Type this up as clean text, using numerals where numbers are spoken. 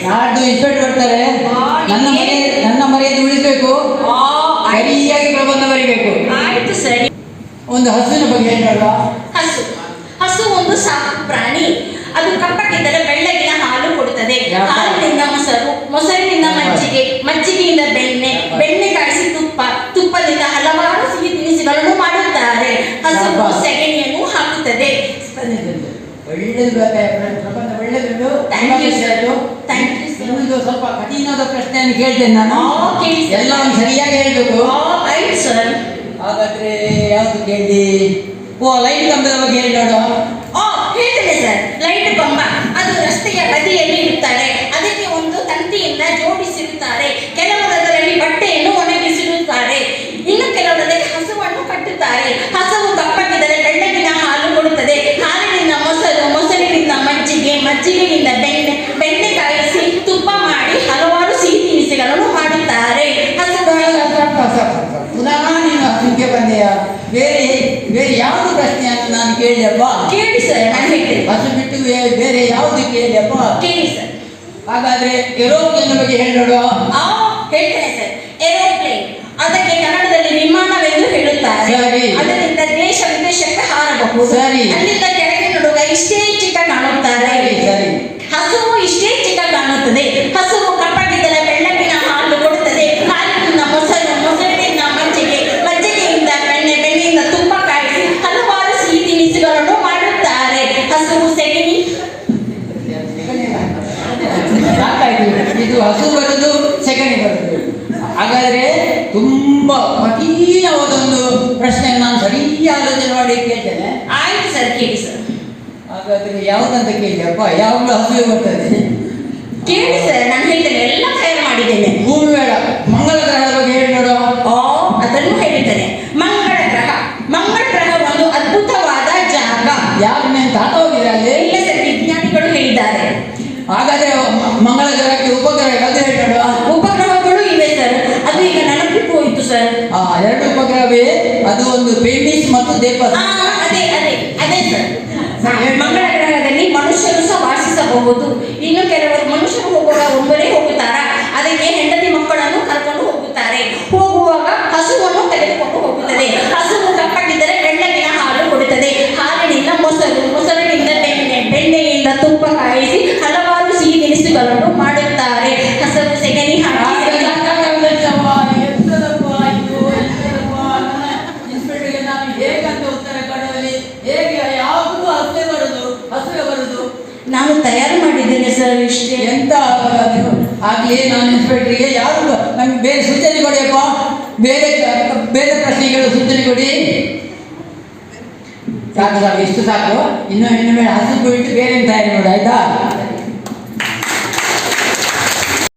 ನಾಡ್ದು ಇನ್ಸ್ಪೆಕ್ಟರ್ ಬರ್ತಾರೆ. ನನ್ನ ಮರ್ಯಾದೆ ಉಳಿಸಬೇಕು, ಸರಿಯಾಗಿ ಪ್ರಬಂಧ ಬರೀಬೇಕು. ಆಯ್ತು ಸರಿ. ಒಂದು ಹಸುವಿನ ಬಗ್ಗೆ ಹೇಳೋಣ. ಹಸು ಒಂದು ಸಾಕು ಪ್ರಾಣಿ. ಅದು ಕಪ್ಪಗಿದ್ದರೆ ಬೆಳ್ಳಗಿನ ಹಾಲು ಕೊಡುತ್ತದೆ. ಹಾಲಿನಿಂದ ಮೊಸರು, ಮೊಸರಿನಿಂದ ಮಜ್ಜಿಗೆ, ಮಜ್ಜಿಗೆಯಿಂದ ಬೆಣ್ಣೆ, ಬೆಣ್ಣೆ ಕಾಯಿಸಿ ತುಪ್ಪ, ತುಪ್ಪದಿಂದ ಹಲವಾರು ಸಿಹಿ ತಿನಿಸುಗಳನ್ನು ಮಾಡುತ್ತಾರೆ. ಹಸು ಸೆಗಣಿಯನ್ನು ಹಾಕುತ್ತದೆ. ಒಳ್ಳೆದು ಪ್ರಬಂಧ ಒಳ್ಳೆದುಂಟು. Thank you sir. Thank you sir. ಇದು ಸ್ವಲ್ಪ ಕಠಿಣವಾದ ಪ್ರಶ್ನೆಯನ್ನು ಕೇಳ್ತೇನೆ ನಾನು. ಎಲ್ಲವನ್ನು ಸರಿಯಾಗಿ ಹೇಳ್ಬೇಕು. ಆಯ್ತು ಸರ್. ಹಾಗಾದ್ರೆ ಯಾವುದು ಕೇಳಿ? ಲೈಟ್ ಕಂಬದ ಬಗ್ಗೆ ಹೇಳೋಣ. ಹೇಳ್ತೇನೆ ಸರ್. ಲೈಟ್ ಕಂಬ ಅದು ರಸ್ತೆಯ ಬದಿಯಲ್ಲಿ ಇರುತ್ತಾರೆ. ಅದಕ್ಕೆ ಒಂದು ತಂತಿಯಿಂದ ಜೋಡಿಸಿರುತ್ತಾರೆ. ಕೆಲವರದರಲ್ಲಿ ಬಟ್ಟೆಯನ್ನು ಒಣಗಿಸಿರುತ್ತಾರೆ. ಇನ್ನು ಕೆಲವರಲ್ಲಿ ಹಸುವನ್ನು ಕಟ್ಟುತ್ತಾರೆ. ಹಸುವು ಕಪ್ಪಗಿದ್ದರೆ ಬೆಳ್ಳಗಿನ ಹಾಲು ಕೊಡುತ್ತದೆ. ಹಾಲಿನಿಂದ ಮೊಸರು, ಮೊಸರಿನಿಂದ ಮಜ್ಜಿಗೆ, ಮಜ್ಜಿಗೆಯಿಂದ ಬೆಣ್ಣೆ, ಬೆಣ್ಣೆ ಕಾಯಿಸಿ ತುಪ್ಪ ಮಾಡಿ ಹಲವಾರು ಸಿಹಿ ತಿನಿಸುಗಳನ್ನು ಮಾಡುತ್ತಾರೆ. ಪುನಃ ನೀನು ಹಸುಗೆ ಬಂದೆಯ? ಬೇರೆ ಯಾವುದು ಪ್ರಶ್ನೆಯನ್ನು ನಾನು ಕೇಳಿಯಪ್ಪ? ಕೇಳಿ ಸರ್, ನಾನು ಹೇಳ್ತೇನೆ. ಹಸು ಬಿಟ್ಟು ಬೇರೆ ಯಾವುದು ಕೇಳಿಯಪ್ಪ? ಕೇಳಿ ಸರ್. ಹಾಗಾದ್ರೆ ಏರೋಪ್ಲೇನ್ ಬಗ್ಗೆ ಹೇಳೋಣ. ಹೇಳ್ತೇನೆ ಸರ್. ಏರೋಪ್ಲೇನ್ ಅದಕ್ಕೆ ಕನ್ನಡದಲ್ಲಿ ವಿಮಾನವೆಂದು ಹೇಳುತ್ತಾರೆ. ಅದರಿಂದ ದೇಶ ವಿದೇಶಕ್ಕೆ ಹಾರಬಹುದು. ಅಲ್ಲಿಂದ ಕೆಳಗೆ ನೋಡುವಾಗ ಇಷ್ಟೇ ಚಿಕ್ಕ ಕಾಣುತ್ತಾರೆ. ಹಸುವು ಇಷ್ಟೇ ಚಿಕ್ಕ ಕಾಣುತ್ತದೆ. ಹಸುವು ಕಪ್ಪಗಿದ್ದರೆ ಬೆಳ್ಳಗಿನ ಹಾಲು ಕೊಡುತ್ತದೆ. ಹಾಲಿನಿಂದ ಮೊಸರು, ಮೊಸರಿನಿಂದ ಮಜ್ಜಿಗೆ, ಮಜ್ಜಿಗೆಯಿಂದ ಬೆಣ್ಣೆ, ಬೆಣ್ಣೆಯಿಂದ ತುಪ್ಪ ಕಾಯಿಸಿ ಹಲವಾರು ಸಿಹಿ ತಿನಿಸುಗಳನ್ನು ಮಾಡುತ್ತಾರೆ. ಹಸುವು ಸೆಗಣಿ. ಇದು ಹಸು ಬರುದು, ಸೆಗಣಿ ಬರುದು. ಹಾಗಾದ್ರೆ ತುಂಬಾ ಕಠಿಣವಾದ ಒಂದು ಪ್ರಶ್ನೆ ನಾನು ಸರಿ ಆಲೋಚನೆ ಮಾಡಿ ಕೇಳ್ತೇನೆ. ಆಯ್ತು ಸರ್, ಕೇಳಿ ಸರ್. ಹಾಗಾದ್ರೆ ಯಾವುದಂತ ಕೇಳಿಯಪ್ಪ? ಯಾವಾಗಲೂ ಹಸುವೆ ಬರ್ತದೆ. ಕೇಳಿ ಸರ್, ನಾನು ಹೇಳ್ತೇನೆ. ಎಲ್ಲ ತಯಾರು ಮಾಡಿದ್ದೇನೆ. ಭೂಮಿ ಬೇಡ, ಮಂಗಳ ಗ್ರಹದ ಬಗ್ಗೆ ಹೇಳಿ ನೋಡು. ಅದನ್ನು ಹೇಳಿದ್ದೇನೆ. ಮಂಗಳ ಗ್ರಹ ಒಂದು ಅದ್ಭುತವಾದ ಜಾಗ. ಯಾರು ನೀವು ತಾತ ಹೋಗಿದ್ರೆ ಅಲ್ಲಿ? ಇಲ್ಲ ಸರ್, ವಿಜ್ಞಾನಿಗಳು ಹೇಳಿದ್ದಾರೆ. ಹಾಗಾದ್ರೆ ಮಂಗಳ ಗ್ರಹಕ್ಕೆ ಉಪಗ್ರಹ ಯಾವುದು ಹೇಳಿ ನೋಡು. ಉಪಗ್ರಹಗಳು ಇವೆ ಸರ್. ಅದು ಈಗ ನೆನಪಿಟ್ಟು ಹೋಯಿತು ಸರ್. ಎರಡು ಉಪಗ್ರಹವೇ. ಅದು ಒಂದು ಪೇಮಿಸ್ ಮತ್ತು ದೇಪಸ್. ಅದೇ ಸರ್. ಮಂಗಳ ಗ್ರಹದಲ್ಲಿ ಮನುಷ್ಯರು ಸಹ ವಾಸಿಸಬಹುದು. ಇನ್ನು ಕೆಲವರು ಮನುಷ್ಯರು ಹೋಗುವಾಗ ಒಬ್ಬರೇ ಹೋಗುತ್ತಾರಾ? ಅದಕ್ಕೆ ಹೆಂಡತಿ ಮಕ್ಕಳನ್ನು ಕರ್ಕೊಂಡು ಹೋಗುತ್ತಾರೆ. ಹೋಗುವಾಗ ಹಸುವನ್ನು ತೆಗೆದುಕೊಂಡು ಹೋಗುತ್ತದೆ. ಹಸುವು ಕಪ್ಪಗಿದ್ದರೆ ಬೆಳ್ಳಗಿನ ಹಾಲು ಕೊಡುತ್ತದೆ. ಹಾಲಿನಿಂದ ಮೊಸರು, ಮೊಸರಿನಿಂದ ಬೆಣ್ಣೆ, ಬೆಣ್ಣೆಯಿಂದ ತುಪ್ಪ ಕಾಯಿಸಿ ಹಲವಾರು ಸಿಹಿ ತಿನಿಸುಗಳನ್ನು ಮಾಡುತ್ತಾರೆ. ಹಸುವು ಸೆಗಣಿ ಹಾಕಿ ನಾನು ತಯಾರು ಮಾಡಿದ್ದೇನೆ ಸರ್. ಇಷ್ಟೇ. ಎಂತ ಆಗ್ಲಿ, ನಾನು ಇನ್ಸ್ಪೆಕ್ಟರ್ಗೆ ಯಾರು ನಮ್ಗೆ ಬೇರೆ ಸೂಚನೆ ಕೊಡಿಯಪ್ಪ. ಬೇರೆ ಪ್ರಶ್ನೆಗಳು ಸೂಚನೆ ಕೊಡಿ. ಸಾಕು, ಇಷ್ಟು ಸಾಕು. ಇನ್ನು ಮೇಲೆ ಹಸು ಬಿಟ್ಟು ಬೇರೆ ತಯಾರಿ ನೋಡಿ, ಆಯ್ತಾ?